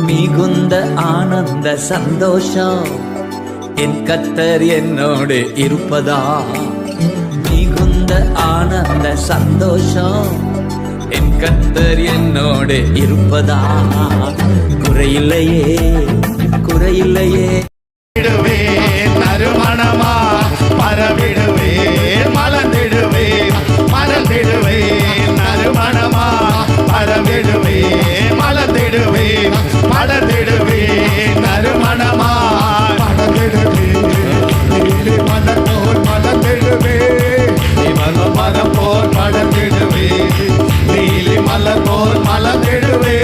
மிகுந்த ஆனந்த சந்தோஷம் என் கர்த்தர் என்னோடு இருப்பதா. மிகுந்த ஆனந்த சந்தோஷம் என் கர்த்தர் என்னோடு இருப்பதா. குறையில்லையே குறையில்லையே. நறுமணமா பரவிடுவே மலர்ந்திடுவே மலர்ந்திடுவே நறுமணமா பரவிடுவே மலர்ந்திடுவே மலர்ந்திடுவே நறுமணமா மலர்ந்திடுவே மலர் போல் மலர்ந்திடுவே மலர் போல் மலர்ந்திடுவே நீலி மலர் போல் மலர்ந்திடுவே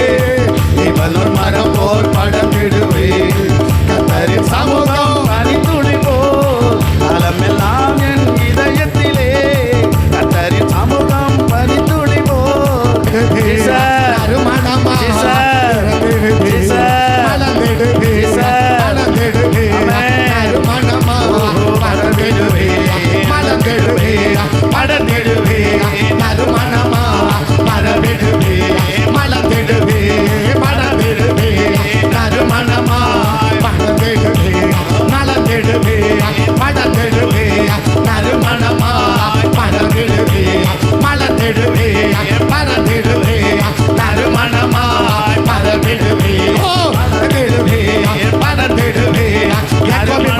மலர் மரம் போல் படர்ந்திடுவே. கர்த்தரின் சமூகம் பனித்துளி போல் காலமெல்லாம் என் இதயத்திலே. கர்த்தரின் சமூகம் பனித்துளி போல் நறுமணமா மலர்ந்திடுவே மலர்ந்திடுவே நறுமணமா பரவிடுவே மலர்ந்திடுவே படர்ந்திடுவே நறுமணமா பரவிடுவே மலர்ந்திடுவே மலர்ந்திடுவே நறுமணமா படர்ந்திடுவே மலர்ந்திடுவே படர்ந்திடுவே நறுமணமா பரவிடுவே மலர்ந்திடுவே பரவிடுவே நறுமணமா பரவிடுவே பரவிடுவே பரவிடுவே. யாக்கோபின்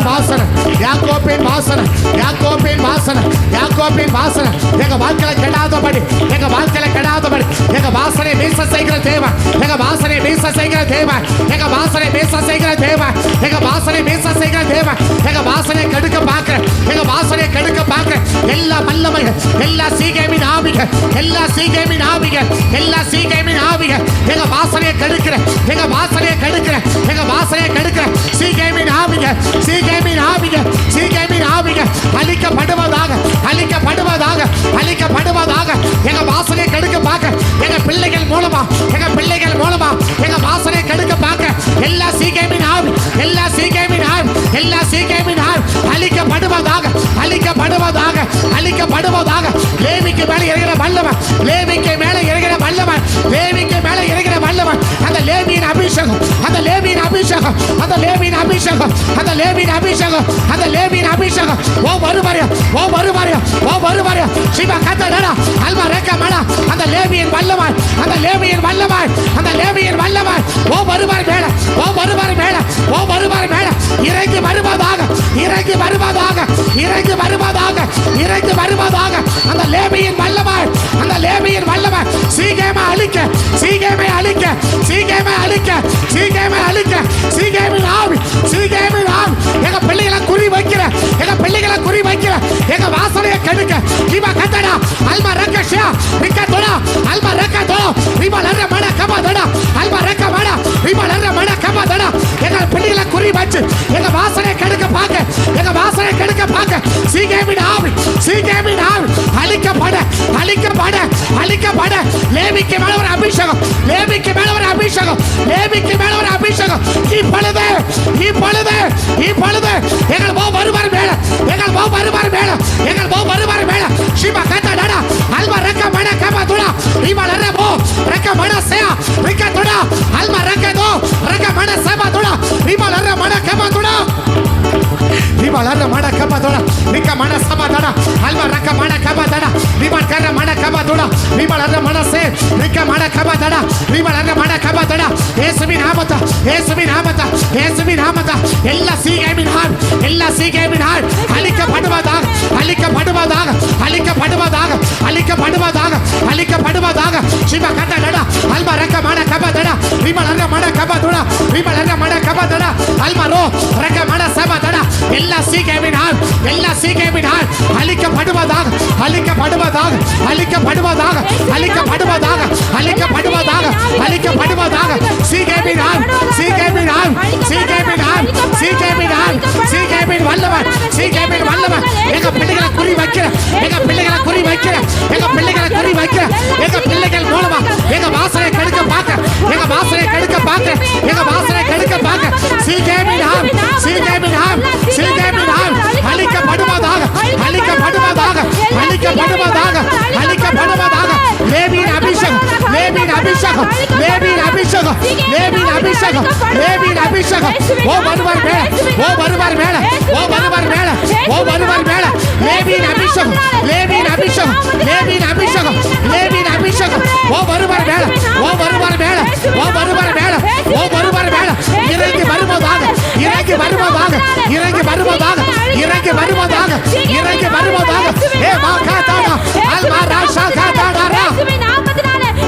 வாசனை யாக்கோபின் வாசனை யாக்கோபின் வாசனை யாக்கோபின் வாசனை யாக்கோபின் வாசனை எங்க வாழ்க்கையில கெடாதபடி எங்க வாழ்க்கையில கெடாதபடி எங்க வாசனை வீச செய்கிற தேவன் எங்க வாசனை வீச செய்கிற தேவன் எங்க வாசனை வீச செய்கிற தேவன் எங்க வாசனை வீச செய்கிற தேவன் எங்க வாசனை கெடுக்க பார்க்கிற எங்க வாசனை கெடுக்க பார்க்கிற எல்லா வல்லமைகள் எல்லா சீகேமின் ஆவிகள் எல்லா சீகேமின் ஆவிகள் எல்லா சீகேமின் ஆவிகள் எங்க வாசனையை கெடுக்கிற எங்க வாசனையை கெடுக்கிற எங்க வாசனையை கெடுக்கிற சீகேமின் ஆவிகள் சீகேமின் ஆவிகள் சீகேமின் ஆவிகள் அழிக்கப்படுவதாக அழிக்கப்படுவதாக அழிக்கப்படுவதாக எங்க வாசனையை கெடுக்க பார்க்க எங்க பிள்ளைகள் மூலமா எங்க பிள்ளைகள் மூலமா எங்க வாசனையை கெடுக்க பார்க்க எல்லா சீகேமின் ஆவி எல்லா சீகேமின் ஆவி எல்லா சீகேமின் ஆவி அழிக்கப்படுவதாக அழிக்கப்படுவதாக அழிக்கப்படுவதாக. லேவிக்கு மேலே இறங்கிற வல்லவன் லேவிக்கு மேலே இறங்கிற வல்லவன் லேவிக்கு மேலே இறங்கிற வல்லவன் அந்த லேவியின் அபிஷேகம் அந்த லேவியின் அபிஷேகம் அந்த லேவியின் அபிஷேகம் அந்த லேவியின் அபிஷேகம் அந்த லேவியின் அபிஷேகம் ஓ வருவாரியா ஓ வருவாரியா ஓ வருவாரியா சிவா கத்தடா அல்வா ரேக்கா மலா அந்த லேவியின் வல்லவன் அந்த லேவியின் வல்லவன் அந்த லேவியின் வல்லவன் ஓ வருவார் மேல ஓ வருவார் மேல ஓ வருவார் மேல இறங்கி வருவதாக இறங்கி வருவதாக இறங்கி வருவதாக இறங்கி வருவதாக அந்த லேவியின் வல்லவன் அந்த லேவியின் வல்லவன் சீகேமை அழிக்க சீகேமை அழிக்க சீகேமை அழிக்க சீகேமை அழிக்க சீகேமின் ஆவி சீகேமின் ஆவி எங்க பிள்ளைகளை குறி வைக்கிற எங்க பிள்ளைகளை குறி வைக்கிற எங்க வாசனையை கெடுக்க இவ கத்தடா அல்மா ரக்கஷா ரிக்கதோடா அல்மா ரக்கதோ ரிமா லர மட கபதடா அல்மா ரக்க மட ரிமா லர மட கபதடா எங்க பிள்ளைகளை குறி வச்சு எங்க வாசனையை கெடுக்க பார்க்க எங்க வாசனையை கெடுக்க பார்க்க சீகேமின் ஆவி சீகேமின் ஆவி அழிக்கப்பட அழிக்கப்பட அழிக்கப்பட. லேவிக்கு மேல ஒரு அபிஷேகம் லேவிக்கு மேல ஒரு அபிஷேகம் லேவிக்கு மேல ஒரு அபிஷேகம் இப்பொழுது இப்பொழுது இப்பொழுது எங்கள் போ வருவார் மேல எங்கள் போ வருவார் மேல எங்கள் போ வருவார் மேல சிவா கத்தடா அல்வா ரக்க மட கபதுடா ரிமா லர போ ரக்க மட சே ரிக்க துடா அல்வா ரக்க தோ ரக்க மட சபதுடா ரிமா லர மட கபதுடா ரிமா லர மட கபதுடா ரிக்க மட சபதுடா அல்வா ரக்க மட கபதுடா ரிமா கர மட கபதுடா ரிமா லர மட சே ரிக்க மட கபதுடா ரிமா லர மட கபதுடா இயேசுவின் நாமத்தை இயேசுவின் நாமத்தை இயேசுவின் நாமத்தை எல்லா சீகேமின் ஆவி எல்லா சீகேமின் ஆவி அழிக்கப்படுவதாக அழிக்கப்படுவதாக அழிக்கப்படுவதாக அழிக்கப்படுவதாக அழிக்கப்படுவதாக. சிவ கத்தடா அல்மா ரக்க மட கபதுடா ரிமா லர மட கபதுடா ரிமா லர மட கபதுடா அல்மா ரோ ரக்க மட சபதுடா எல்லா சீகேமின் ஆவி எல்லா சீகேமின் ஆவி அழிக்கப்படுவதாக அழிக்கப்படுவதாக அழிக்கப்படுவதாக அழிக்கப்படுவதாக அழிக்கப்படுவதாக அழிக்கப்படுவதாக. சீகேமின் ஆவி சீகேமின் ஆவி சீகேமின் ஆவி சீகேமின் ஆவி சீகேமின் வல்லவன் சீகேமின் வல்லவன் எங்க பிள்ளைகளை குறி வைக்கிற எங்க பிள்ளைகளை குறி வைக்கிற எங்க பிள்ளைகளை குறி வைக்கிற எங்க பிள்ளைகள் மூலமா எங்க வாசனை கெடுக்க பார்க்க எங்க வாசனை கெடுக்க பார்க்க எங்க வாசனை கெடுக்க பார்க்க சீகேமின் ஆவி சீகேமின் ஆவி சீகேமின் ஆவி அழிக்கப்படுவதாக அழிக்கப்படுவதாக அழிக்கப்படுவதாக அழிக்கப்படுவதாக. லேவியின் அபிஷேகம் லேவியின் அபிஷேகம் லேவியின் அபிஷேகம் அபிஷேகம், லேவியின் அபிஷேகம், லேவியின் அபிஷேகம். ஓ வருவார் மேல, ஓ வருவார் மேல, ஓ வருவார் மேல, ஓ வருவார் மேல. லேவியின் அபிஷேகம், லேவியின் அபிஷேகம், லேவியின் அபிஷேகம், லேவியின் அபிஷேகம். ஓ வருவார் மேல, ஓ வருவார் மேல, ஓ வருவார் மேல, ஓ வருவார் மேல. இறங்கி வருவதாக, இறங்கி வருவதாக, இறங்கி வருவதாக, இறங்கி வருவதாக, இறங்கி வருவதாக. ஏ மா காதாடா, அல்மா ராஷா காதாடா.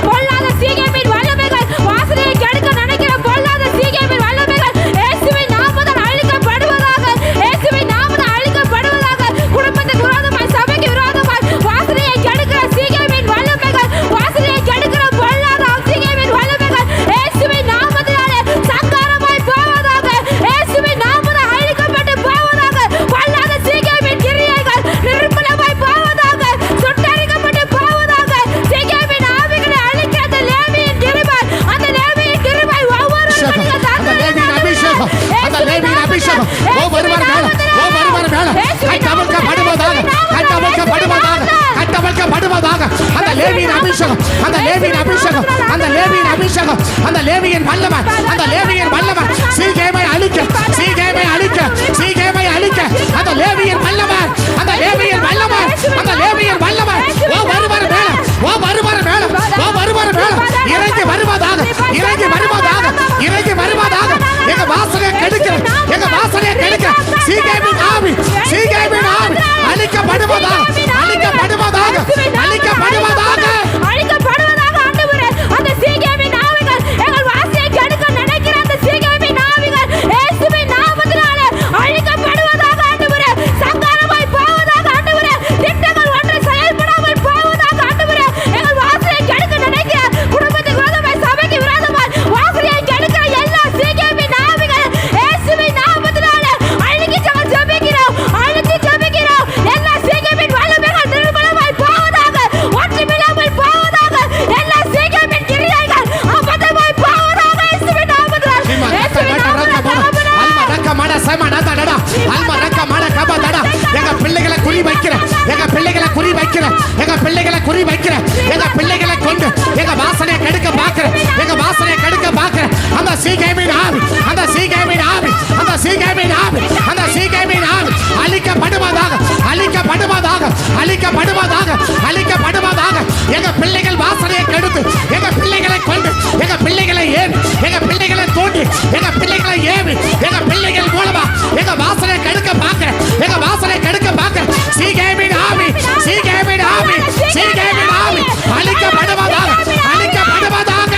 பொல்லாத சீகேமின் வல்லமைகள், வாசனையை கெடுக்க நினைக்கிற பொல்லாத சீகேமின் வல்லமைகள் இயேசுவின் நாமத்தில் அழிக்கப்படுவதாக, இயேசுவின் நாமத்தில் அழிக்கப்படுவதாக. குடும்பத்துக்கு விரோதமாய், சபைக்கு விரோதமாய் வாசனையை கெடுக்கிற சீகேமின் வல்லமைகள், வாசனையை கெடுக்கிற பொல்லாத சீகேமின் வல்லமைகள் இயேசுவின் நாமத்தினாலே சங்காரமாய் போவதாக, இயேசுவின் நாமத்தில் அழிக்கப்பட்டு போவதாக. பொல்லாத சீகேமின் கிரியைகள் நிர்மூலமாய் போவதாக, சுட்டரிக்கப்பட்டு போவதாக. சீகேமின் ஆவிகளை அழிக்க அந்த லேவியின் கிருபை, அந்த லேவியின் கிருபை ஒவ்வொருவருக்கும் அந்த லேவியின் அபிஷேகம், அந்த லேவியின் அபிஷேகம். ஓ வருவார் மேல, ஓ வருவார் மேல. கட்டவிழ்க்கப்படுவதாக, கட்டவிழ்க்கப்படுவதாக, கட்டவிழ்க்கப்படுவதாக. அந்த லேவியின் அபிஷேகம், அந்த லேவியின் அபிஷேகம், அந்த லேவியின் அபிஷேகம், அந்த லேவியின் வல்லமை, அந்த லேவியின் வல்லமை. சீகேமை அழிக்க, சீகேமை அழிக்க, சீகேமை அழிக்க. அந்த லேவியின் வல்லமை, அந்த லேவியின் வல்லமை, அந்த லேவியின் வல்லமை. ஓ வருவார் மேல, ஓ வருவார் மேல, ஓ வருவார் மேல. இறங்கி வருவதாக, இறங்கி வருவதாக, இறங்கி வருவதாக. எங்க வாசனையை கெடுக்கிற, எங்க வாசனையை கெடுக்கிற சீகேமின் ஆவி, சீகேமின் ஆவி அழிக்கப்படுவதாக, அழிக்கப்படுவதாக, அழிக்கப்படுவதாக. அழிக்கப்படுவதாக ஆண்டவரே. அந்த சீகேமின் ஆவிகள், எங்கள் வாசனையை கெடுக்க நினைக்கிற அந்த சீகேமின் ஆவிகள் இயேசுவின் நாமத்தினாலே அழிக்கப்படுவதாக ஆண்டவரே. சங்காரமாய் போவதாக ஆண்டவரே. திட்டங்கள் ஒன்று செயல்படாமல் போவதாக ஆண்டவரே. எங்கள் வாசனையை கெடுக்க நினைக்கிற, குடும்பத்துக்கு விரோதமாய், சபைக்கு விரோதமாய் வாசனையை கெடுக்கிற எல்லா சீகேமின் ஆவிகள் இயேசுவின் நாமத்தினாலே அழிக்க ஜெபிக்கிறோம், அழிச்சு ஜெபிக்கிறோம். எல்லா சீகேமின் வல்லமைகள் நிர்மூலமாய் போவதாக, ஒன்றுமில்லாமல் போவதாக. எல்லா சீகேமின் கிரியைகள் அபத்தமாய் போவதாக இயேசுவின் நாமத்தினாலே. இயேசுவின் நாமத்தினாலே அல்மா ரக்கமான சமனதடா, அல்மா ரக்கமான கபதடா. எங்க பிள்ளைகளை குறி வைக்கிற, எங்க பிள்ளைகளை குறி வைக்கிற, எங்க பிள்ளைகளை குறி வைக்கிற, எங்க பிள்ளைகளை கொண்டு எங்க வாசனையை கெடுக்க பாக்குற, எங்க வாசனையை கெடுக்க பாக்குற அந்த சீகேமின் ஆவி, அந்த சீகேமின் ஆவி, அந்த சீகேமின் ஆவி, அந்த சீகேமின் ஆவி அழிக்கப்படுவதாக, அழிக்கப்படுவதாக, அழிக்கப்படுவதாக, அழிக்கப்படுவதாக. எங்க பிள்ளைகள் வாசனையை கெடுத்து, எங்க பிள்ளைகளை கொண்டு, எங்க பிள்ளைகளை ஏவி, எங்க பிள்ளைகளை தோண்டி, எங்க பிள்ளைகளை ஏவி, எங்க பிள்ளைகள் மூலமா எங்க வாசனையை கெடுக்க பாக்குற, எங்க வாசனையை கெடுக்க பாக்குற சீகேமின் ஆவி, சீகேமின் ஆவி, சீகேமின் ஆவி அழிக்கப்படுவதாக, அழிக்கப்படுவதாக.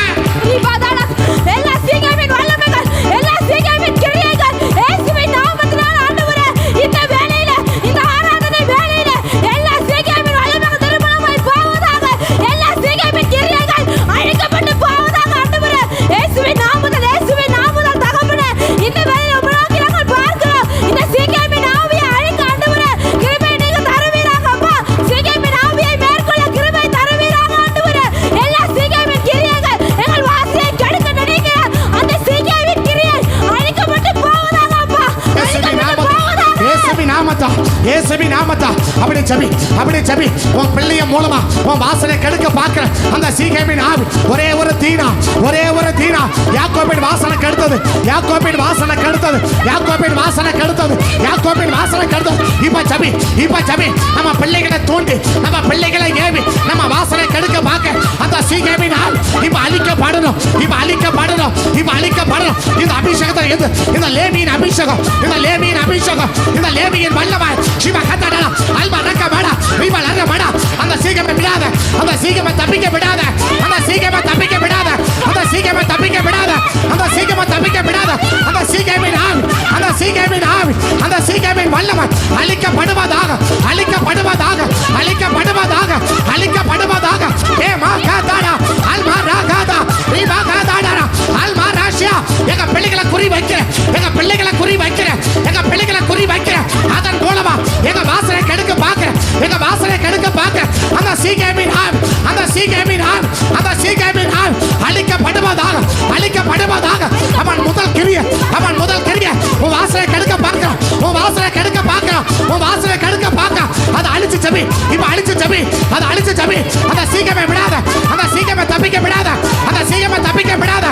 எல்லா சீகேமின் வல்லமைகள், எல்லா சீகேமின் கிரியைகள் இயேசுவின் நாமத்தினாலே ஆண்டவரே. இந்த வேளையில, இந்த ஆராதனை வேளையில எல்லா சீகேமின் வல்லமைகள் நிர்மூலமாய் போவதாக, எல்லா சீகேமின் கிரியைகள் அழிக்கப்பட்டு போவதாக ஆண்டவரே. இயேசுவின் நாமத்தில், இயேசுவின் நாமத்தில் தகப்பனே, இந்த வேளையில உம்மை நோக்கி நாங்கள் பார்க்கிறோம். இந்த சீகேமின் ஆவியை அழிக்க ஆண்டவரே கிருபை நீங்க தருவீராக அப்பா. சீகேமின் ஆவியை மேற்கொள்ள கிருபை தருவீராக ஆண்டவரே. எல்லா சீகேமின் கிரியைகள், எங்கள் வாசனையை கெடுக்க நினைக்கிற அந்த சீகேமின் கிரியை அழிக்கப்பட்டு போவதாக அப்பா, அழிக்கப்பட்டு போவதாக. இயேசுவின் நாமத்தா, இயேசுவின் நாமத்தா. அப்படி ஜெபி, அப்படி ஜெபி. உன் பிள்ளைய மூலமா உன் வாசனை கெடுக்க பார்க்கிற அந்த சீகேமின் ஆவி ஒரே ஒரு தீனா, ஒரே ஒரு தீனா. யாக்கோபின் வாசனை கெடுத்தது, யாக்கோபின் வாசனை கெடுத்தது, யாக்கோபின் வாசனை கெடுத்தது, யாக்கோபின் வாசனை கெடுத்தது. இப்ப ஜெபி, இப்ப ஜெபி. நம்ம பிள்ளைகளை தூண்டி, நம்ம பிள்ளைகளை ஏவி, நம்ம வாசனை கெடுக்க பார்க்க அந்த சீகேமின் ஆவி இப்ப அழிக்கப்படணும், இப்ப அழிக்கப்படணும், இப்ப அழிக்கப்படணும். இந்த அபிஷேகத்தை எது? இந்த லேவியின் அபிஷேகம், இந்த லேவியின் அபிஷேகம், இந்த லேவியின் வல்லமை. சிவ கத்தடா, அல்மா ரக்கமாடா, இவ லரமாடா. அந்த சீகேமை விடாத, அந்த சீகேமை தப்பிக்க விடாத, அந்த சீகேமை தப்பிக்க விடாத, அந்த சீகேமை தப்பிக்க விடாத, அந்த சீகேமை தப்பிக்க விடாத. அந்த சீகேமின் ஆவி, அந்த சீகேமின் ஆவி, அந்த சீகேமின் வல்லமை அழிக்கப்படுவதாக, அழிக்கப்படுவதாக, அழிக்கப்படுவதாக, அழிக்கப்படுவதாக. ஏ மா காதாடா, அல்மா ராகாதா, ரிபா காதாடா, அல்மா ராஷியா. எங்க பிள்ளைகளை குறி வைக்கிற, எங்க பிள்ளைகளை குறி வைக்கிற, எங்க பிள்ளைகளை குறி வைக்கிற. அதன் மூலமா எங்க வாசனை கெடுக்க பாக்குற, எங்க வாசனை கெடுக்க பாக்குற அந்த சீகேமின் ஆவி, அந்த சீகேமின் ஆவி, அந்த சீகேமின் ஆவி அழிக்கப்படுவதாக, அழிக்கப்படுவதாக. அவன் முதல் கிரிய, அவன் முதல் கிரிய. உன் வாசனை கெடுக்க பார்க்கிறான், உன் வாசனை கெடுக்க பார்க்கிறான், உன் வாசனை கெடுக்க பார்க்கிறான். அதை அழிச்சு ஜெபி, இப்ப அழிச்சு ஜெபி, அதை அழிச்சு ஜெபி. அந்த சீகேமை விடாத, அந்த சீகேமை தப்பிக்க விடாத, அந்த சீகேமை தப்பிக்க விடாத.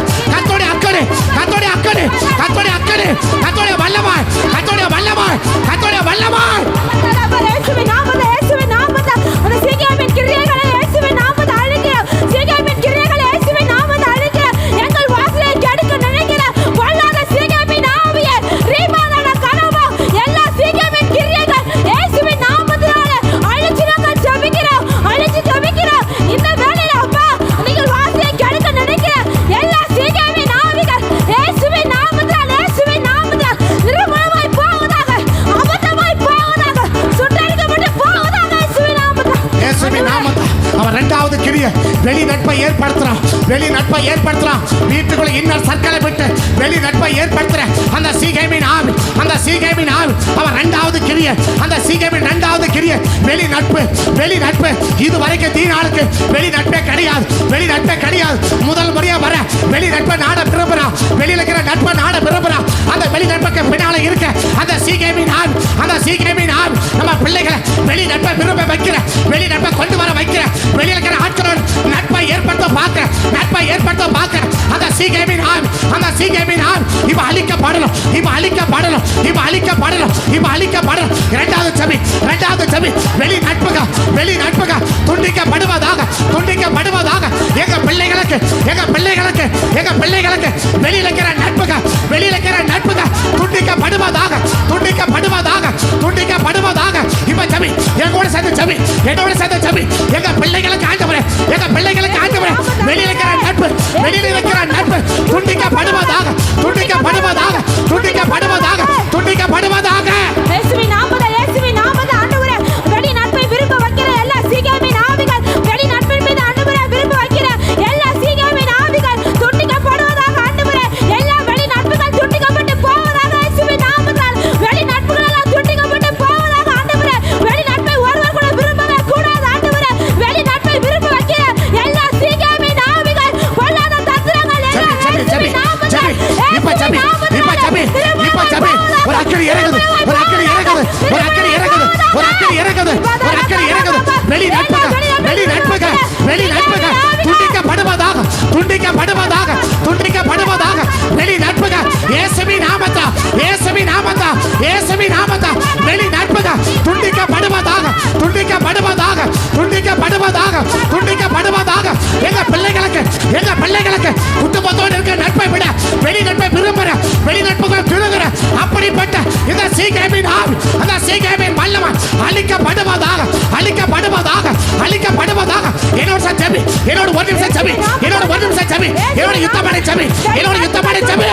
வீட்டுக்குள்ள இன்னொரு சர்க்கிளை விட்டு வெளி நட்பை ஏற்படுத்துற அந்த சீகேமின் ஆவி, அந்த சீகேமின் ஆவி அவன் இரண்டாவது கிரியை, அந்த சீகேமின் இரண்டாவது கிரியை வெளி நட்பு. வெளி நட்பு இதுவரைக்கும் தீனாளுக்கு வெளி நட்பே கிடையாது, வெளி நட்பே கிடையாது. முதல் முறையா வர வெளி நட்பை நாட விரும்புறா, வெளியில இருக்கிற நட்பை நாட விரும்புறா. அந்த வெளி நட்புக்கு பின்னால இருக்க அந்த சீகேமின் ஆவி, அந்த சீகேமின் ஆவி நம்ம பிள்ளைகளை வெளி நட்பை விரும்ப வைக்கிற, வெளி நட்பை கொண்டு வர வைக்கிற, வெளியில இருக்கிற ஆட்களோட நட்பை ஏற்படுத்த பார்க்கிற, நட்பை ஏற்படுத்த பார்க்கிற அந்த சீகேமின் ஆவி, அந்த சீகேமின் ஆவி இப்ப அழிக்கப்படணும், இப்ப அழிக்கப்படணும், இப்ப அழிக்கப்படணும், இப்ப அழிக்கப்படணும். இரண்டாவது சபை, இரண்டாவது சபை வெளி நட்புக, வெளி நட்புக துண்டிக்கப்படுவதாக, துண்டிக்கப்படுவதாக. எங்க பிள்ளைகளுக்கு, எங்க பிள்ளைகளுக்கு, எங்க பிள்ளைகளுக்கு வெளியில இருக்கிற நட்புக, வெளியில இருக்கிற நட்புக துண்டிக்கப்படுவதாக, துண்டிக்கப்படுவதாக, துண்டிக்கப்படுவதாக. இப்ப சபை எங்கோட சேர்ந்து சபை, என்னோட சேர்ந்து சபை எங்க பிள்ளைகளுக்கு ஆண்டவரே, எங்க பிள்ளைகளுக்கு ஆண்டவரே வெளியில இருக்கிற நட்பு, வெளியில இருக்கிற நட்பு துண்டிக்கப்படுவதாக, துண்டிக்கப்படுவதாக, துண்டிக்கப்படுவதாக, துண்டிக்கப்படுவதாக. இயேசுவின் நாமத்தில், இயேசுவின் நாமத்தில் ஆண்டவரே வெளி நட்பை விரும்ப வைக்கிற எல்லா சீகேமின் ஆவிகள், வெளி நட்பின் மீது ஆண்டவரே விரும்ப வைக்கிற எல்லா சீகேமின் ஆவிகள் துண்டிக்கப்படுவதாக ஆண்டவரே. எல்லா வெளி நட்புகள் துண்டிக்கப்பட்டு போவதாக இயேசுவின் நாமத்தில். வெளி நட்புகள் எல்லாம் துண்டிக்கப்பட்டு போவதாக ஆண்டவரே. வெளி நட்பை ஒருவர் கூட விரும்பவே கூடாது ஆண்டவரே. வெளி நட்பை விரும்ப வைக்கிற எல்லா சீகேமின் ஆவிகள் பொல்லாத தந்திரங்கள் எல்லாம் இயேசுவின் நாமத்தில், இப்ப சபை, இப்ப சபை, இப்ப சபை ஒரு அக்கறை இறங்குது, ஒரு அக்கறை இறங்குது, ஒரு அக்கறை இறங்குது, ஒரு அக்கறை இறங்குது, ஒரு அக்கறை இறங்குது. வெளி நட்புக, வெளி நட்புக, வெளி நட்புக துண்டிக்கப்படுவதாக, துண்டிக்கப்படுவதாக, துண்டிக்கப்படுவதாக. வெளி நட்புக இயேசுவின் நாமத்தில், இயேசுவின் நாமத்தில், இயேசுவின் நாமத்தில் வெளி நட்புக துண்டிக்கப்படுவதாக, துண்டிக்கப்படுவதாக, துண்டிக்கப்படுவதாக, துண்டிக்கப்படுவதாக. எங்க பிள்ளைகளுக்கு, எங்க பிள்ளைகளுக்கு குடும்பத்தோடு இருக்கிற நட்பை விட வெளி நட்பை விரும்புற, வெளி நட்புகளை திருங்குற அப்படிப்பட்ட இந்த சீகேமின் ஆவி, அந்த சீகேமின் வல்லவன் அழிக்கப்படுவதாக, அழிக்கப்படுவதாக, அழிக்கப்படுவதாக. என்னோட சபை, என்னோட ஒரு நிமிஷம் சபை, என்னோட ஒரு நிமிஷம் சபை, என்னோட யுத்தமடை சபை, என்னோட யுத்தமடை சபை.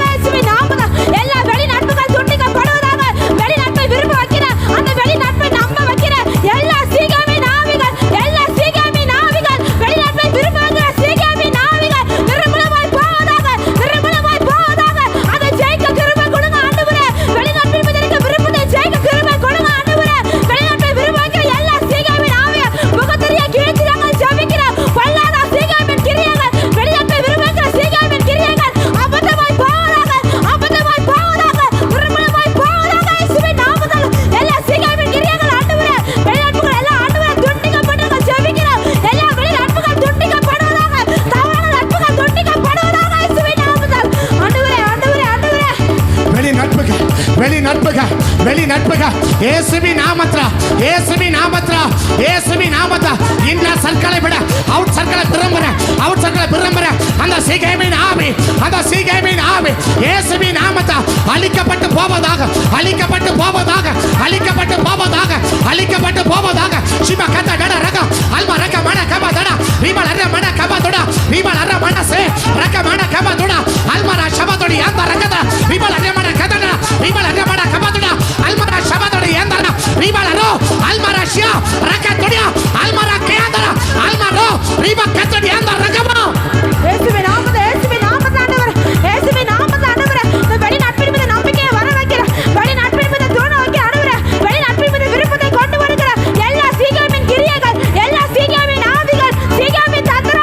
இயேசுவின் நாமத்தில் எல்லா வெளி நட்புகள் துண்டிக்கப்படுவதாக. வெளி நட்பை விரும்ப வைக்கிற, அந்த வெளி நட்பை நம்ப வைக்கிற எல்லா சீகேமின் ஆவிகள், எல்லா சீகேமின் ஆவிகள் வெளி நட்பை விரும்ப வைக்கிற சீகேமின் ஆவிகள் நிர்மூலமாய் போவதாக, நிர்மூலமாய் போவதாக. அதை ஜெயிக்க கிருபை கொடுங்க ஆண்டவரே. வெளி நட்பின் மீது இருக்க விருப்பத்தை ஜெயிக்க கிருபை கொடுங்க ஆண்டவரே. வெளி நட்பை விரும்ப வைக்கிற எல்லா சீகேமின் ஆவிகள் முகத்திரிய கீழ்ச்சி நாங்கள் ஜெபிக்கிறோம். பொல்லாத சீகேமின் கிரியைகள், வெளி நட்பை விரும்ப வைக்கிற சீகேமின் கிரியைகள் அபத்தமாய் போவதாக, அபத்தமாய் போவதாக, நிர்மூலமாய் போவதாக. இயேசுவின் நாமத்தில் எல்லா சீகேமின் கிரியைகள் ஆண்டவரே, வெளி நட்புகள் எல்லாம் ஆண்டவரே துண்டிக்கப்பட்டு நாங்கள் ஜெபிக்கிறோம். எல்லா வெளி நட்புகள் துண்டிக்கப்படுவதாக, தவறான நட்புகள் துண்டிக்கப்படுவதாக இயேசுவின் நாமத்தில். ஆண்டவரே, ஆண்டவரே, ஆண்டவரே வெளி நட்புக, வெளி நட்புக, வெளி நட்புக இயேசுவின் நாமத்தில், இயேசுவின் நாமத்தில், இயேசுவின் நாமத்தில். இந்த சர்க்கிளை விட அவுட் சர்க்கிளை விரும்புற, அவுட் சர்க்கிளை விரும்புற அந்த சீகேமின் ஆவி, அந்த சீகேமின் ஆவி இயேசுவின் நாமத்தில் அழிக்கப்பட்டு போவதாக, அழிக்கப்பட்டு போவதாக, அழிக்கப்பட்டு போவதாக, அழிக்கப்பட்டு போவதாக. சிவ கத நட ரக அல்மா ரக மன கப தட ரிமல் அர மன கப தட ரிமல் அர மன சே ரக மன கப தட அல்மா ர ஷப தட யந்த ரகத ரிமல் அர மன கத தட ரிமல் அர மன கப தட அல்மா ர ஷப தட யந்த ரிமல் அர அல்மா ர ஷியா ரக தட அல்மா ர கயந்த அல்மா ர ரிப கத யந்த ரகம. இயேசுவின் நாமத்தில், இயேசுவின் நாமத்தில் ஆண்டவரே, இயேசுவின் நாமத்தில் ஆண்டவரே. இந்த வெளி நட்பின் மீது நம்பிக்கையை வர வைக்கிற, வெளி நட்பின் மீது தூண வைக்கிற ஆண்டவரே, வெளி நட்பின் மீது விருப்பத்தை கொண்டு வருகிற எல்லா சீகேமின் கிரியைகள், எல்லா சீகேமின் ஆவிகள், சீகேமின் தந்திர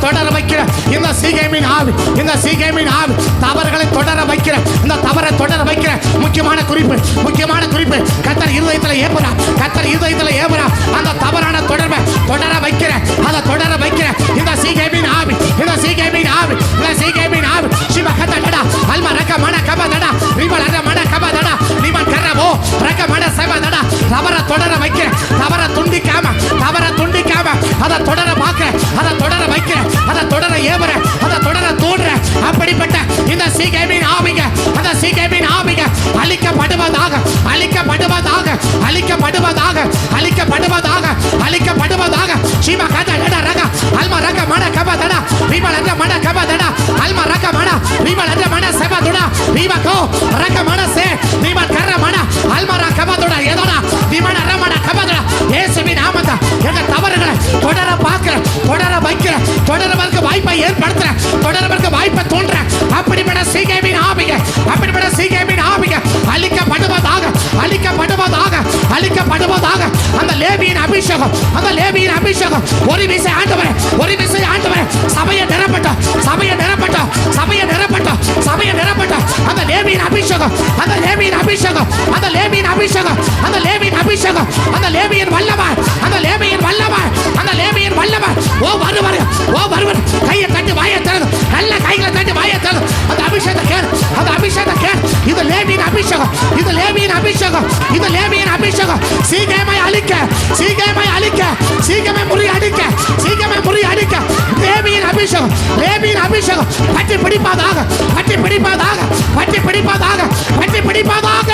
தொடர வைக்கிற இந்த சீகேமின் ஆவி, இந்த சீகேமின் ஆவி தவறுகளை தொடர வைக்கிற, இந்த தவறை தொடர வைக்கிற முக்கியமான குறிப்பு, முக்கியமான குறிப்பு. கர்த்தர் இருதயத்தில் ஏவுறா, கர்த்தர் இருதயத்தில் ஏவுறா. அந்த தவறான தொடர்பை தொடர வைக்கிற, அதை தொடர வைக்கிற இந்த சீகேமின் ஆவி, இந்த சீகேமின் ஆவி, இந்த சீகேமின் ஆவி. சிவ கதடா அல்மா ரக மன கபதடா ரிவல ரக மன கபதடா நிமன் கரவோ ரக மன சபதடா. தவற தொடர வைக்கிற, தவற துண்டிக்காம, தவற துண்டிக்காம அதை தொடர பார்க்கிற, அதை தொடர வைக்கிற, அதை தொடர ஏவுற, அதை தொடர தூண்டுற. அப்படிப்பட்ட இந்த சீகேமின் ஆவிங்க, அந்த சீகேமின் ஆவிங்க அழிக்கப்படுவதாக, அழிக்கப்படுவதாக, அழிக்கப்படுவதாக, அழிக்கப்படுவதாக, அழிக்கப்படுவதாக. சிவ கதடா ரக அல்மா ரக மன கபதடா ரிவல ரக மன கபதடா அல்மா ரக மன ரிவல ரக மன சபதுடா ரிவகோ ரக மன சே நிமன் கர மன அல்மா ரக கபதுடா ஏதோடா நிமன ரமன கபதுடா. இயேசுவின் நாமத்தில் எங்க தவறுகளை தொடர பார்க்கிற, தொடர வைக்கிற, தொடர்வதற்கு வாய்ப்பை ஏற்படுத்துற, தொடர்வதற்கு வாய்ப்பை தோன்ற. அப்படிப்பட்ட சீகேமின் ஆவிக, அப்படிப்பட்ட சீகேமின் ஆவிக அழிக்கப்படுவதாக, அழிக்கப்படுவதாக, அழிக்கப்படுவதாக. அந்த லேவியின் அபிஷேகம், அந்த லேவியின் அபிஷேகம் ஒரு விசை ஆண்டவரே, ஒரு விசை ஆண்டவரே சபையை நிரப்பட்டோம், சபையை நிரப்பட்டோம், சபையை நிரப்பட்டோம், சபையை நிரப்பட்டோம். அந்த லேவியின் அபிஷேகம், அந்த லேவியின் அபிஷேகம், அந்த லேவியின் அபிஷேகம், அந்த லேவியின் அபிஷேகம், அந்த லேவியின் வல்லமை, அந்த லேவியின் வல்லமை, அந்த லேவியின் வல்லமை. ஓ வருவார், ஓ வருவார். கையை தட்டி வாயை திறந்து, நல்ல கைகளை தட்டி வாயை திறந்து அந்த அபிஷேகத்தை கேள், அந்த அபிஷேகத்தை கேள். இது லேவியின் அபிஷேகம், இது லேவியின் அபிஷேகம், இது லேவியின் அபிஷேகம். சீகேமை அழிக்க, சீகேமை அழிக்க, சீகேமை முறியடிக்க, சீகேமை முறியடிக்க லேவியின் அபிஷேகம், லேவியின் அபிஷேகம் பற்றி பிடிப்பதாக, பற்றி பிடிப்பதாக, பற்றி பிடிப்பதாக, பற்றி பிடிப்பதாக.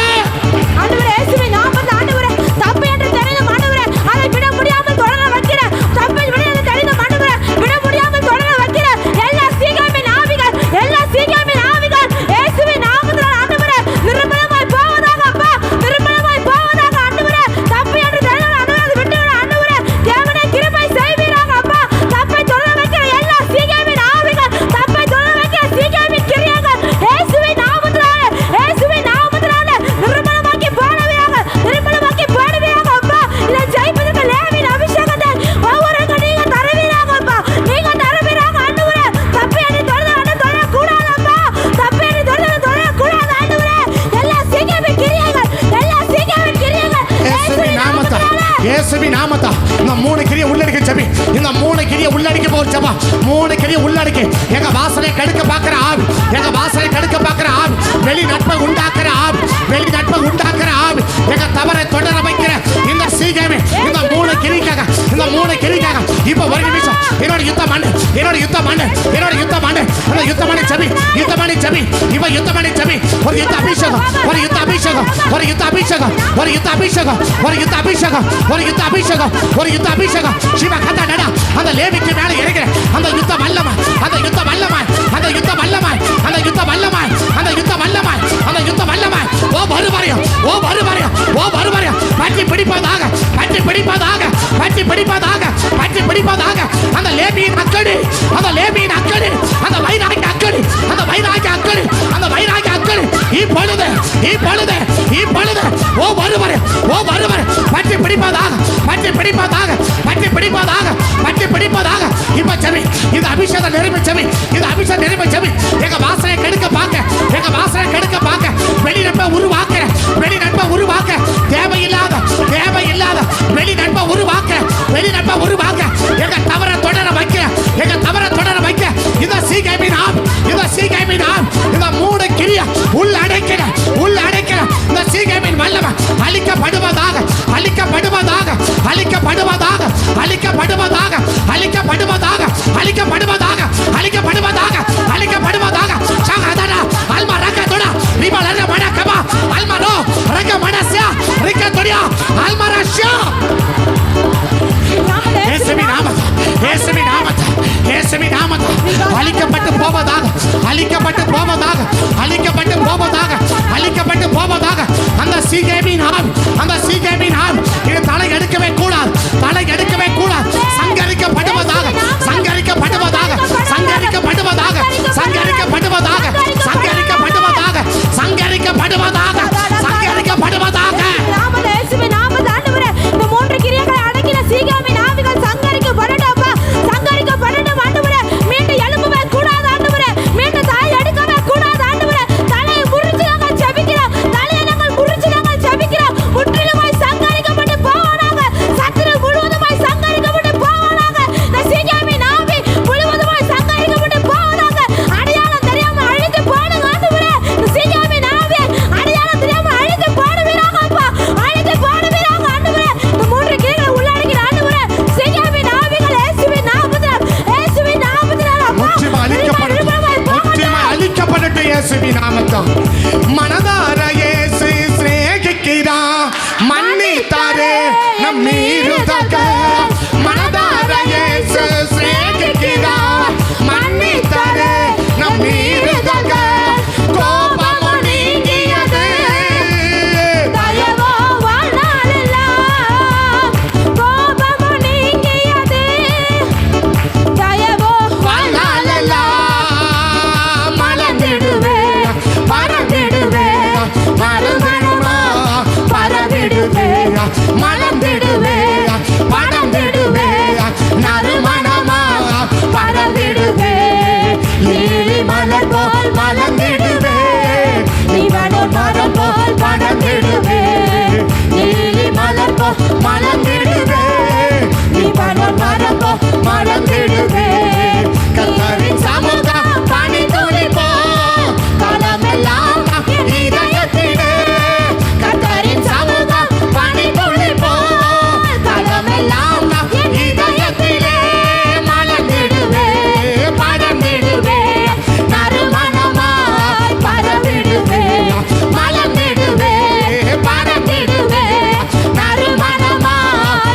ஆண்டவரே இயேசுவின் நாமத்தில் ஆண்டவரே தப்பு என்று தெரிந்த ஆண்டவரே அதை விட முடியாமல் தொடர வைக்கிற, தப்பை விட என்று தெரிந்த ஆண்டவரே விட முடியாமல் தொடர வைக்கிற எல்லா சீகேமின் ஆவிகள், எல்லா சீகேமின் ஆவிகள் இயேசுவின் நாமத்தில் ஆண்டவரே நிர்மலமாய் போவதாக அப்பா, நிர்மலமாய் போவதாக ஆண்டவரே. தப்பு என்று தெரிந்த ஆண்டவரே அதை விட்டு ஆண்டவரே தேவனே கிருபை செய்வீராக அப்பா. தப்பை தொடர வைக்கிற எல்லா சீகேமின் ஆவிகள், தப்பை தொடர வைக்கிற சீகேமின் கிரியைகள் இயேசுவின் நாமத்தில், இயேசுவின் நாமத்தில் நிர்மலமாக்கி போடுவீராக, நிர்மலமாக்கி போடுவீராக அப்பா. இதை ஜெயிப்பதற்கு லேவியின் அபிஷேகத்தை ஒவ்வொருவருக்கு நீங்க தருவீராக அப்பா, நீங்க தருவீராக ஆண்டவரே. தப்பு என்று தொடர கூடாது அப்பா, தப்பு என்று தொடர கூடாது ஆண்டவரே. எல்லா சீகேமின் கிரியைகள், எல்லா சீகேமின் கிரியைகள் இயேசுவின் நாமத்தில், இயேசுவின் நாமத்தில் இந்த மூணு கிரியை உள்ளடக்கி ஜெபி, இந்த மூணு கிரியை உள்ளடக்கி போற ஜெபம், மூணு கிரியை உள்ளடக்கி. எங்க வாசலை கெடுக்க பார்க்கிற ஆவி, எங்க வாசலை கெடுக்க பார்க்கிற ஆவி, வெளி நட்பை உண்டாக்குற ஆவி, வெளி நட்பை உண்டாக்குற ஆவி, எங்க தவறை தொடர வைக்கிற இந்த சீகேமி, இந்த மூணு கிரிக்காக, இந்த மூணு கிரிக்காக இப்ப ஒரு நிமிஷம் என்னோட யுத்தம் பண்ணு, என்னோட யுத்தம் பண்ணு, என்னோட யுத்தம் பண்ணு, அந்த யுத்தம் பண்ணி ஜெபி, யுத்தம் பண்ணி ஜெபி, இப்ப யுத்தம் பண்ணி ஜெபி. ஒரு யுத்த அபிஷேகம், ஒரு யுத்த அபிஷேகம், ஒரு யுத்த அபிஷேகம், ஒரு யுத்த அபிஷேகம், ஒரு யுத்த அபிஷேகம், ஒரு யுத்த அபிஷேகம், ஒரு யுத்த அபிஷேகம். சிவ கதடா அந்த லேவிக்கு மேல இறங்குற அந்த யுத்த வல்லமை, அந்த யுத்த வல்லமை, அந்த யுத்த வல்லமை, அந்த யுத்த வல்லமை, அந்த யுத்த வல்லமை, அந்த யுத்த வல்லமை. ஓ வருவாரியம், ஓ வருவாரியம், ஓ வருவாரியம். பற்றி பிடிப்பதாக, பற்றி பிடிப்பதாக, பற்றி பிடிப்பதாக, பற்றி பிடிப்பதாக. அந்த லேவியின் அக்கடி, அந்த லேவியின் அக்கடி, அந்த வைராகிய அக்கடி, அந்த வைராகிய அக்கடி, அந்த வைராகிய அக்கடி இப்பொழுது, இப்பொழுது, இப்பொழுது ஓ வருவாரியம், ஓ வருவாரியம். பற்றி பிடிப்பதாக, பற்றி பிடிப்பதாக, பற்றி பிடிப்பதாக, பற்றி பிடிப்பதாக. இப்ப ஜெபி, இந்த அபிஷேகம் நிரம்பி ஜெபி, இந்த அபிஷேகம் நிரம்பி ஜெபி. எங்க வாசனை கெடுக்க பார்க்க, எங்க வாசனை கெடுக்க பார்க்க வெளி நட்பை உருவாக்குற, வெளி நட்பை உருவாக்க, தேவையில்லாத, தேவையில்லாத வெளி நட்பை உருவாக்க, வெளி நட்பை உருவாக்க. எங்க தவறை தொடர வைக்க, எங்க தவறை தொடர வைக்க இந்த சீகேமின் ஆவி, இந்த சீகேமின் ஆவி, இந்த மூணு கிரியை உள்ளடக்கிற, உள்ளடக்கிற இந்த சீகேமின் வல்லமை அழிக்கப்படுவதாக, அழிக்கப்படுவதாக, அழிக்கப்படுவதாக, அழிக்கப்படுவதாக, அழிக்கப்படுவதாக, அழிக்கப்படுவதாக, அழிக்கப்படுவதாக, அழிக்கப்படுவதாக. சகதனா அல்மா ரகதோடா ரிபலர மனகபா அல்மாரோ ரக மனசியா ரிகதோடியா அல்மாரஷா. இயேசுவின் நாமத்தில், இயேசுவின் நாமத்தில், இயேசுவின் நாமத்தில் அழிக்கப்பட்டு போவதாக, அழிக்கப்பட்டு போவதாக, அழிக்கப்பட்டு போவதாக, அழிக்கப்பட்டு போவதாக. அந்த சீகேமின் ஆவி, அந்த சீகேமின் ஆவி இது தலை எடுக்கவே கூடாது, தலை எடுக்கவே கூடாது. சங்கரிக்கப்படுவதாக, சங்கரிக்கப்படுவதாக, சங்கரிக்கப்படுவதாக, சங்கரிக்கப்படுவதாக, சங்கரிக்கப்படுவதாக, சங்கரிக்கப்படுவதாக, சங்கரிக்கப்படுவதாக. இயேசுவின் நாமத்தில் ஆண்டவரே இந்த மூன்று கிரியைகளை அடக்கின சீகேமின் ஆவிகள் சங்கரிக்கப்படட்டும் அப்பா, சங்கரிக்கப்படட்டும் ஆண்டவரே. மலர்ந்திடுவே நீ பணம் மரப்போ மலர்ந்திடுவே கர்த்தரின் சமூகம் பனி துளிப்போ காலமெல்லாம் இதயத்திலே கர்த்தரின் சமூகம் பனி துளிப்போ காலமெல்லாம் இதயத்திலே மலர்ந்திடுவே படர்ந்திடுவே நறுமணமாய் பரவிடுவே மலர்ந்திடுவே படர்ந்திடுவே நறுமணமாய்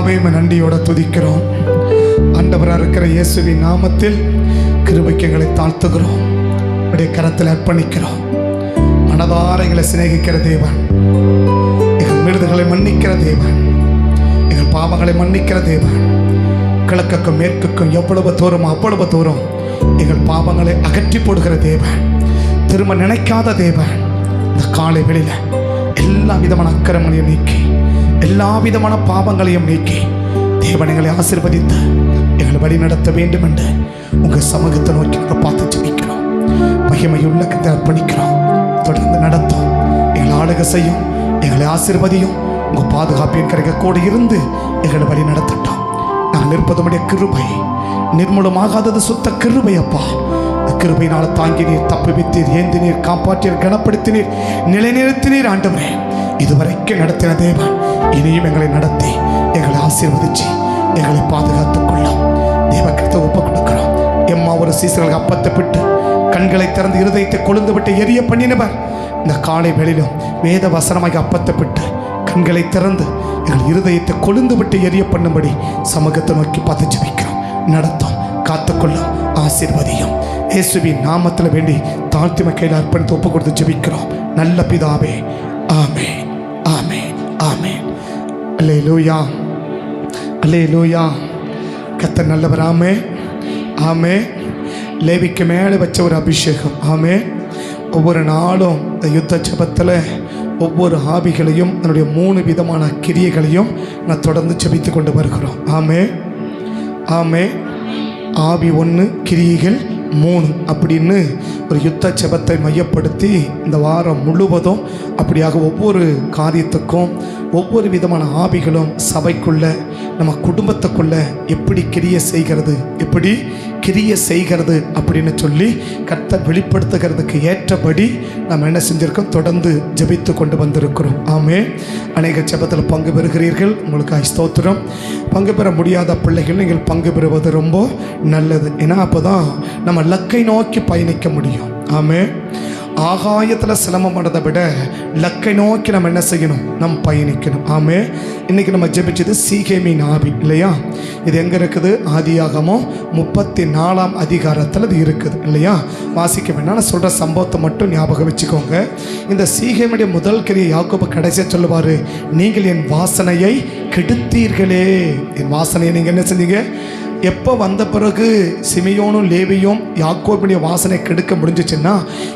பிதாவே நன்றியோட துதிக்கிறோம். ஆண்டவராக இருக்கிற இயேசுவின் நாமத்தில் கிருபைக்கு எங்களை தாழ்த்துகிறோம். உடைய கரத்தில் அர்ப்பணிக்கிறோம். மனதார எங்களை சிநேகிக்கிற தேவன், எங்கள் மீறுதல்களை மன்னிக்கிற தேவன், எங்கள் பாவங்களை மன்னிக்கிற தேவன், கிழக்குக்கும் மேற்குக்கும் எவ்வளவு தூரம் அவ்வளவு தூரம் எங்கள் பாவங்களை அகற்றி போடுகிற தேவன், திரும்ப நினைக்காத தேவன், இந்த காலை வெளியில் எல்லா விதமான அக்கிரமங்களையும் நீக்கி எல்லா விதமான பாவங்களையும் நீக்கி தேவன் எங்களை ஆசீர்வதித்து எங்களை வழி நடத்த வேண்டும் என்று உங்கள் சமூகத்தை நோக்கி நாங்கள் பார்த்து ஜெபிக்கிறோம். மகிமையுள்ள கத்தை அர்ப்பணிக்கிறோம். தொடர்ந்து நடத்தும், எங்களை ஆளுக செய்யும், எங்களை ஆசீர்வதியும். உங்கள் பாதுகாப்பின் கரைக்க கூட இருந்து எங்களை வழி நடத்தட்டும். நாங்கள் இருப்பதுடைய கிருபை, நிர்மூலமாகாதது சுத்த கிருபை அப்பா. கிருபையினால் தாங்கினீர், தப்புவித்தீர், ஏந்தினீர், காப்பாற்றீர், கனப்படுத்தினீர், நிலைநிறுத்தினீர். ஆண்டவரே, இதுவரைக்கும் நடத்தின தேவன் இனியும் எங்களை நடத்தி எங்களை ஆசீர்வதிச்சு எங்களை பாதுகாத்துக் கொள்ளும். தேவக்கிட்ட ஒப்பு கொடுக்கிறோம். எம்மா ஒரு சீசர்களுக்கு அப்பத்தை விட்டு கண்களை திறந்து இருதயத்தை கொழுந்து விட்டு எரிய பண்ணினவர் இந்த காலை வேளையிலும் வேத வசனமாக அப்பத்தை விட்டு கண்களை திறந்து எங்கள் இருதயத்தை கொழுந்து விட்டு எரிய பண்ணும்படி சமூகத்தை நோக்கி பார்த்து ஜெபிக்கிறோம். நடத்தும், காத்துக்கொள்ளும், ஆசீர்வதியும். இயேசுவின் நாமத்தில் வேண்டி தாழ்த்திமை கையில் அர்ப்பணித்து ஒப்பு கொடுத்து ஜெபிக்கிறோம். நல்ல பிதாவே, ஆமென், ஆமென், ஆமென். அல்லேலூயா, அல்லேலூயா. கர்த்தர் நல்லவர். ஆமென், ஆமென். லேவிக்கு மேலே வச்ச ஒரு அபிஷேகம். ஆமென். ஒவ்வொரு நாளும் இந்த யுத்த ஜெபத்தில் ஒவ்வொரு ஆவிகளையும் என்னுடைய 3 விதமான கிரியைகளையும் நான் தொடர்ந்து ஜெபித்து கொண்டு வருகிறோம். ஆமென், ஆமென். ஆவி 1, கிரியைகள் 3 அப்படின்னு ஒரு யுத்த ஜெபத்தை மையப்படுத்தி இந்த வாரம் முழுவதும் அப்படியாக ஒவ்வொரு காரியத்துக்கும் ஒவ்வொரு விதமான ஆவிகளும் சபைக்குள்ள நம்ம குடும்பத்துக்குள்ள எப்படி கிரியை செய்கிறது, எப்படி கிரியை செய்கிறது அப்படின்னு சொல்லி கர்த்தர் வெளிப்படுத்துகிறதுக்கு ஏற்றபடி நம்ம என்ன செஞ்சிருக்கோம், தொடர்ந்து ஜெபித்து கொண்டு வந்திருக்கிறோம். ஆமென். அநேக ஜெபத்தில் பங்கு பெறுகிறீர்கள், உங்களுக்கு ஸ்தோத்திரம். பங்கு பெற முடியாத பிள்ளைகள் நீங்கள் பங்கு பெறுவது ரொம்ப நல்லது. ஏன்னா அப்போ தான் நம்ம லக்கை நோக்கி பயணிக்க முடியும். ஆமென். ஆகாயத்தில் சிரமப்படுறதை விட லக்கை நோக்கி நம்ம என்ன செய்யணும், நம்ம பயணிக்கணும். ஆமென். இன்றைக்கி நம்ம ஜெபிச்சது சீகேமின் ஆவி இல்லையா? இது எங்கே இருக்குது? ஆதியாகமம் 34ஆம் அதிகாரத்தில் இது இருக்குது இல்லையா? வாசிக்க வேண்டாம், நான் சொல்கிற சம்பவத்தை மட்டும் ஞாபகம் வச்சுக்கோங்க. இந்த சீகேமுடைய முதல் கிரியை யாக்கோபு கடைசியாக சொல்லுவார், நீங்கள் என் வாசனையை கெடுத்தீர்களே. என் வாசனையை நீங்கள் என்ன செஞ்சீங்க? எப்போ வந்த பிறகு சிமியோனும் லேவியும் யாக்கோபுடைய வாசனை கெடுக்க முடிஞ்சிச்சுன்னா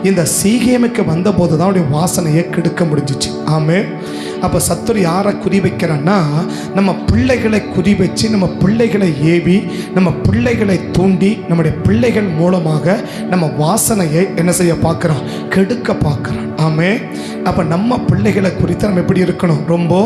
இந்த சீகேமுக்கு வந்தபோது தான் அவருடைய வாசனையை கெடுக்க முடிஞ்சிச்சு. ஆமென். அப்போ சத்துரு யாரை குறி வைக்கிறான்னா, நம்ம பிள்ளைகளை குறி வச்சு நம்ம பிள்ளைகளை ஏவி நம்ம பிள்ளைகளை தூண்டி நம்முடைய பிள்ளைகள் மூலமாக நம்ம வாசனையை என்ன செய்ய பார்க்குறோம், கெடுக்க பார்க்குறோம். ஆமென். அப்போ நம்ம பிள்ளைகளை குறித்து நம்ம எப்படி இருக்கணும், ரொம்ப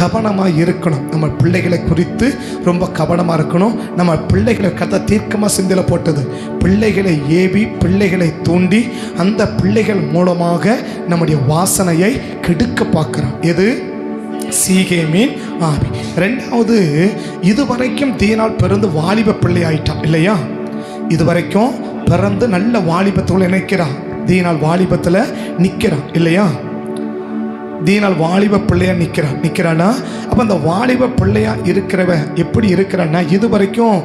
கவனமாக இருக்கணும். நம்ம பிள்ளைகளை குறித்து ரொம்ப கவனமாக இருக்கணும். நம்ம பிள்ளைகளை கதை தீர்க்கமாக சிந்தையில் போட்டது, பிள்ளைகளை ஏவி பிள்ளைகளை தூண்டி அந்த பிள்ளைகள் மூலமாக நம்முடைய வாசனையை கெடுக்க பார்க்குறோம். எது? சீகேமின் ஆவி. 2வது, இதுவரைக்கும் தீனால் பிறந்து வாலிப பிள்ளை ஆயிட்டான் இல்லையா? இதுவரைக்கும் பிறந்து நல்ல வாலிபத்துக்குள்ள நினைக்கிறான், தீனால் வாலிபத்தில் நிற்கிறான் இல்லையா? தீனால் வாலிப பிள்ளையா நிற்கிறானா? அப்போ அந்த வாலிப பிள்ளையா இருக்கிறவன் எப்படி இருக்கிறான்னா, இது வரைக்கும்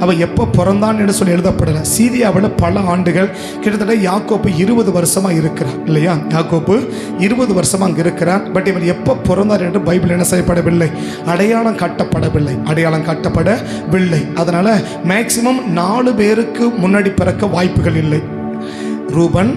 அவன் எப்போ பிறந்தான்னு சொல்லி எழுதப்படலை. சீரியாவில் பல ஆண்டுகள், கிட்டத்தட்ட யாக்கோப்பு 20 வருஷமாக இருக்கிறான் இல்லையா? யாக்கோப்பு 20 வருஷமாக அங்கே இருக்கிறான். பட் இவன் எப்போ பிறந்தார் என்று பைபிள் என்ன செய்யப்படவில்லை, அடையாளம் காட்டப்படவில்லை. அதனால் மேக்சிமம் 4 பேருக்கு முன்னாடி பிறக்க வாய்ப்புகள் இல்லை. ரூபன்,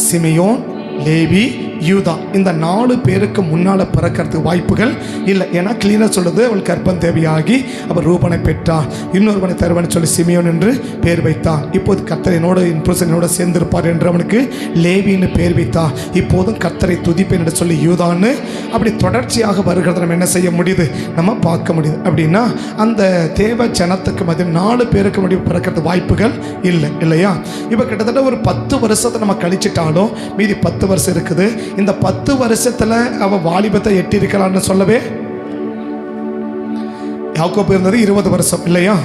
சிமியோன், லேவி, யூதா, இந்த 4 பேருக்கு முன்னால் பிறக்கிறதுக்கு வாய்ப்புகள் இல்லை. ஏன்னா கிளீனாக சொல்லுது, அவள் கர்ப்பம் தேவையாகி அவர் ரூபனை பெற்றார், இன்னொருவனை தருவனை சொல்லி சிமியோன் என்று பேர் வைத்தார். இப்போது கர்த்தர் என் புருஷனோட சேர்ந்திருப்பார் என்று அவனுக்கு லேவின்னு பேர் வைத்தார். இப்போதும் கர்த்தரை துதிப்பேன் என்று சொல்லி யூதான்னு அப்படி தொடர்ச்சியாக வருகிறத நம்ம என்ன செய்ய முடியுது, நம்ம பார்க்க முடியுது. அப்படின்னா அந்த தேவ ஜனத்துக்கு மத்திய 4 பேருக்கு முடிவு பிறக்கிறது வாய்ப்புகள் இல்லை இல்லையா? இப்போ கிட்டத்தட்ட ஒரு 10 வருஷத்தை நம்ம கழிச்சிட்டாலும் மீதி 10 வருஷம் இருக்குது. இந்த 10 வருஷத்துல அவ வாலிபத்தை எட்டி இருக்கலான்னு சொல்லவே, யாக்கோபு இருந்தது 20 வருஷம் இல்லையா?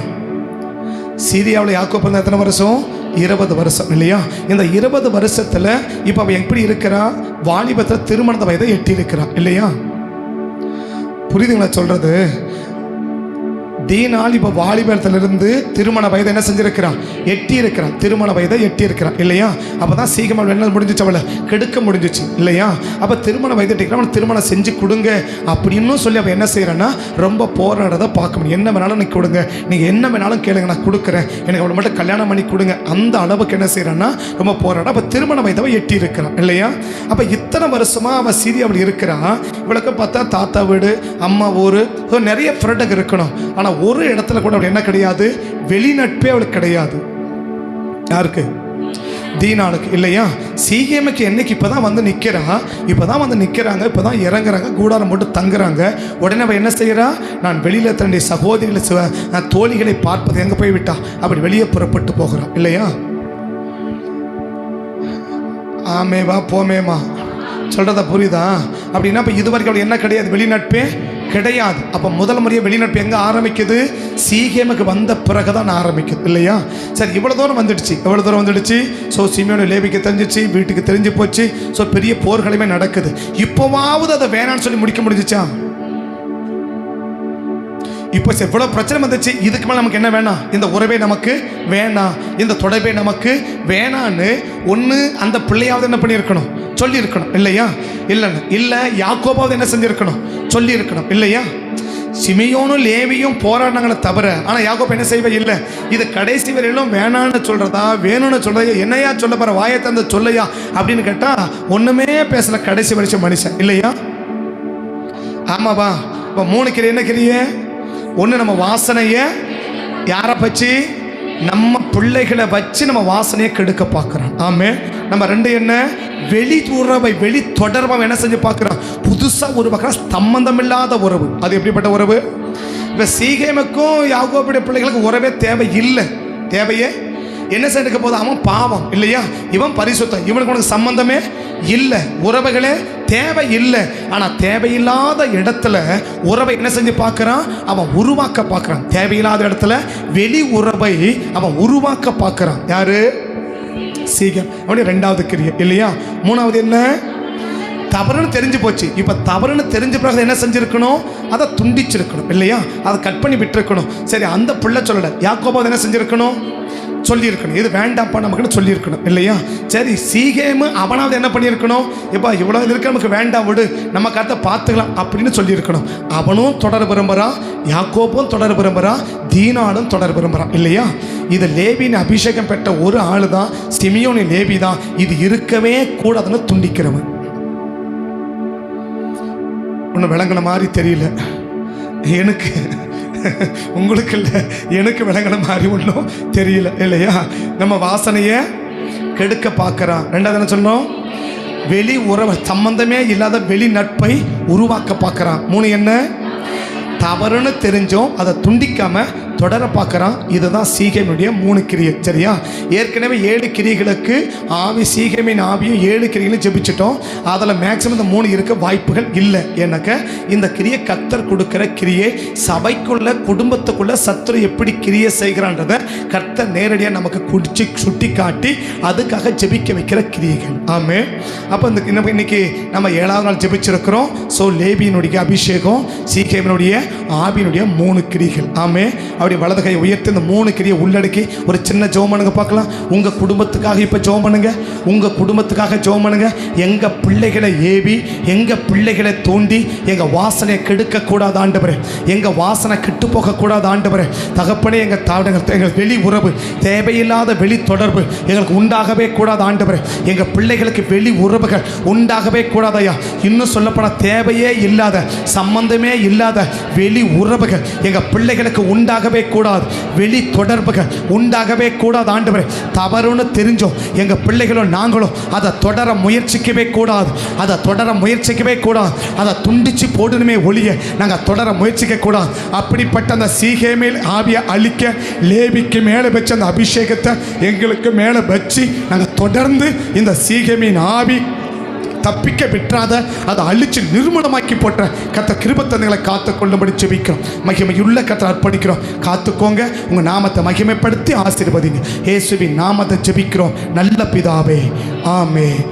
சீரியாவில் யாக்கோபு இருந்த எத்தனை வருஷம்? 20 வருஷம் இல்லையா? இந்த 20 வருஷத்துல இப்ப அவ எப்படி இருக்கிறா, வாலிபத்தை திருமண வயதை எட்டி இருக்கிறா இல்லையா? புரியுதுங்களா சொல்றது? தீனால் இப்போ வாலிபத்திலிருந்து திருமண வயதை என்ன செஞ்சிருக்கிறான், எட்டி இருக்கிறான். திருமண வயதை எட்டி இருக்கிறான் இல்லையா? அப்போ தான் சீக்கிரம் என்ன முடிஞ்சிச்சு, அவளை கெடுக்க முடிஞ்சிச்சு இல்லையா? அப்போ திருமண வயதை எட்டிக்கிறான். அவன் திருமணம் செஞ்சு கொடுங்க அப்படின்னு சொல்லி அவன் என்ன செய்கிறான்னா ரொம்ப போராடுறதை பார்க்க முடியும். என்ன வேணாலும் நீ கொடுங்க, நீங்கள் என்ன வேணாலும் கேளுங்க, நான் கொடுக்குறேன், எனக்கு அவளை மட்டும் கல்யாணம் பண்ணி கொடுங்க, அந்த அளவுக்கு என்ன செய்கிறான்னா ரொம்ப போராட. அப்போ திருமண வயதை எட்டி இருக்கிறான் இல்லையா? அப்போ இத்தனை வருஷமாக அவன் சீரியாவில் இருக்கிறான். இவளுக்கு பார்த்தா தாத்தா வீடு, அம்மா ஊர், நிறைய ஃப்ரெண்டுங்க இருக்கணும். ஆனால் ஒரு இடத்துல கூட அவள் என்ன கிடையாது, வெளிநட்பே அவளுக்கு கிடையாது. யாருக்கு? தீனாளுக்கு இல்லையா? சீகேமுக்கு என்னைக்கு இப்போதான் வந்து நிற்கிறா, இப்போதான் வந்து நிற்கிறாங்க, இப்போதான் இறங்குறாங்க, கூடாரம் போட்டு தங்குறாங்க. உடனே அவள் என்ன செய்கிறா, நான் வெளியில் தன்னுடைய சகோதரிகளை தோழிகளை பார்ப்பது எங்கே போய் விட்டா, அப்படி வெளியே புறப்பட்டு போகிறான் இல்லையா? ஆமேவா போமேமா சொல்கிறத புரியுதா? அப்படின்னா இப்போ இது வரைக்கும் அவள் என்ன கிடையாது, வெளிநட்பே கிடையாது. அப்போ முதல் முறையாக வெளிநட்பு எங்கே ஆரம்பிக்குது, சீகேமுக்கு வந்த பிறகு தான் ஆரம்பிக்குது இல்லையா? சரி, இவ்வளோ தூரம் வந்துடுச்சு, எவ்வளோ தூரம் வந்துடுச்சு. ஸோ சிமியோனு லேவிக்கு தெரிஞ்சிச்சு, வீட்டுக்கு தெரிஞ்சு போச்சு. ஸோ பெரிய போர்களுமே நடக்குது. இப்போவாவது அதை வேணான்னு சொல்லி முடிக்க முடிஞ்சிச்சா? இப்போ எவ்வளோ பிரச்சனை வந்துச்சு. இதுக்கு மேலே நமக்கு என்ன வேணாம், இந்த உறவே நமக்கு வேணாம், இந்த தொடர்பே நமக்கு வேணான்னு ஒன்று அந்த பிள்ளையாவது என்ன பண்ணியிருக்கணும், சொல்லியிருக்கணும் இல்லையா? இல்லைன்னு இல்லை, யாக்கோபாவது என்ன செஞ்சுருக்கணும், சொல்லியிருக்கணும் இல்லையா? சிமியோனும் லேவியும் போராடினாங்களே தவிர, ஆனால் யாக்கோபு என்ன செய்வே இல்லை. இது கடைசி வரையிலும் வேணான்னு சொல்கிறதா வேணும்னு சொல்கிறதா, என்னையா சொல்ல போகிற, வாயை தந்து சொல்லையா அப்படின்னு கேட்டால் ஒன்றுமே பேசலை கடைசி வரைக்கும் மனுஷன் இல்லையா? ஆமாவா? இப்போ 3 கிரியை என்ன கிரியை? ஒன்று நம்ம வாசனையை யாரை பற்றி, நம்ம பிள்ளைகளை வச்சு நம்ம வாசனையை கெடுக்க பார்க்குறோம். ஆமே. நம்ம 2 என்ன, வெளி உறவை, வெளி தொடர்பை என்ன செஞ்சு பார்க்குறோம், புதுசாக ஒரு வகை சம்பந்தமில்லாத உறவு. அது எப்படிப்பட்ட உறவு? இப்போ சீகேமுக்கும் யாக்கோபுடைய பிள்ளைகளுக்கு உறவே தேவை இல்லை. தேவையே என்ன செய்ய போது, அவன் பாவம் இல்லையா, இவன் பரிசுத்தம், இவனுக்கு உனக்கு சம்பந்தமே இல்லை, உறவுகளே தேவை இல்லை. ஆனால் தேவையில்லாத இடத்துல உறவை என்ன செஞ்சு பார்க்குறான், அவன் உருவாக்க பார்க்குறான். தேவையில்லாத இடத்துல வெளி உறவை அவன் உருவாக்க பார்க்குறான். யாரு? சீகேம். அவனுடைய 2வது கிரியை இல்லையா? 3வது என்ன, தவறுன்னு தெரிஞ்சு போச்சு. இப்போ தவறுன்னு தெரிஞ்ச பிறகு என்ன செஞ்சுருக்கணும், அதை துண்டிச்சிருக்கணும் இல்லையா? அதை கட் பண்ணி விட்டுருக்கணும். சரி, அந்த பிள்ளை சொல்லலை, யாக்கோபாவது என்ன செஞ்சுருக்கணும், சொல்லியிருக்கணும், இது வேண்டாம்ப்பா நமக்குன்னு சொல்லியிருக்கணும் இல்லையா? சரி, சீகேமு அவனாவது என்ன பண்ணியிருக்கணும், இப்போ இவ்வளோ இருக்க நமக்கு வேண்டாம், விடு, நம்ம கருத்தை பார்த்துக்கலாம் அப்படின்னு சொல்லியிருக்கணும். அவனும் தொடர விரும்புகிறான், யாக்கோபும் தொடர விரும்புகிறான், தீனாலும் தொடர விரும்புகிறான் இல்லையா? இது லேவின்னு அபிஷேகம் பெற்ற ஒரு ஆள் தான், சிமியோனி லேவி தான். இது இருக்கவே கூடாதுன்னு துண்டிக்கிறவன். ஒன்றும் விளங்கின மாதிரி தெரியல எனக்கு, உங்களுக்கு இல்லை, எனக்கு விளங்கின மாதிரி ஒன்றும் தெரியல இல்லையா? நம்ம வாசனையை கெடுக்க பார்க்குறான். 2வது என்ன சொன்னோம், வெளி உறவு, சம்பந்தமே இல்லாத வெளி நட்பை உருவாக்க பார்க்குறான். 3 என்ன, தவறுன்னு தெரிஞ்சோம் அதை துண்டிக்காம தொடர பார்க்குறான். இதுதான் சீகேமுடைய 3 கிரியை. சரியா? ஏற்கனவே 7 கிரியைகளுக்கு ஆவி, சீகேமின் ஆவியும் 7 கிரியைகளும் ஜெபிச்சிட்டோம். அதில் மேக்சிமம் இந்த 3 இருக்க வாய்ப்புகள் இல்லை. ஏன்னாக்க இந்த கிரியை கர்த்தர் கொடுக்குற கிரியை, சபைக்குள்ள குடும்பத்துக்குள்ள சத்துரு எப்படி கிரியை செய்கிறான்றதை கர்த்தர் நேரடியாக நமக்கு குடிச்சு சுட்டி காட்டி அதுக்காக ஜெபிக்க வைக்கிற கிரியைகள். ஆமே. அப்போ இந்த இன்னைக்கு நம்ம 7வது நாள் ஜெபிச்சிருக்கிறோம். ஸோ லேவியினுடைய அபிஷேகம், சீகேமினுடைய ஆவியினுடைய 3 கிரிகள். ஆமே. அப்படி வலது கை உயர்த்தி இந்த 3 கிரியை உள்ளடக்கி ஒரு சின்ன ஜெபம் பண்ணுங்க பார்க்கலாம். உங்கள் குடும்பத்துக்காக இப்போ ஜெபம் பண்ணுங்க, உங்கள் குடும்பத்துக்காக ஜெபம் பண்ணுங்க. எங்கள் பிள்ளைகளை ஏவி, எங்கள் பிள்ளைகளை தூண்டி எங்கள் வாசனையை கெடுக்கக்கூடாது ஆண்டவரே, எங்கள் வாசனை கெட்டு போகக்கூடாது ஆண்டவரே. தகப்பனே, எங்கள் வெளி உறவு, தேவையில்லாத வெளி தொடர்பு எங்களுக்கு உண்டாகவே கூடாது ஆண்டவரே. எங்கள் பிள்ளைகளுக்கு வெளி உறவுகள் உண்டாகவே கூடாதையா. இன்னும் சொல்லப்பட தேவையே இல்லாத, சம்பந்தமே இல்லாத வெளி உறவுகள் எங்கள் பிள்ளைகளுக்கு உண்டாகவே கூடாது, வெளி தொடர்புகள் உண்டாகவே கூடாது ஆண்டவரே. தவறுன்னு தெரிஞ்சோம் எங்கள் பிள்ளைகளும் நாங்களும் அதை தொடர முயற்சிக்கவே கூடாது, அதை தொடர முயற்சிக்கவே கூடாது, அதை துண்டிச்சு போடணுமே ஒழிய நாங்கள் தொடர முயற்சிக்க கூடாது. அப்படிப்பட்ட அந்த சீகேமில் ஆவியை அழிக்க லேவிக்கு மேலே வச்சு அந்த அபிஷேகத்தை எங்களுக்கு மேலே வச்சு நாங்கள் தொடர்ந்து இந்த சீகேமின் ஆவி தப்பிக்க விட்டுறாத, அதை அழிச்சு நிர்மூலமாக்கி போட்ட கர்த்தர் கிருபைத்தந்தைகளை காத்துக்கொள்ளும்படி ஜெபிக்கிறோம். மகிமையுள்ள கர்த்தர் அர்ப்பணிக்கிறோம். காத்துக்கோங்க, உங்கள் நாமத்தை மகிமைப்படுத்தி ஆசீர்வதிங்க. இயேசுவின் நாமத்தை ஜெபிக்கிறோம் நல்ல பிதாவே. ஆமென்.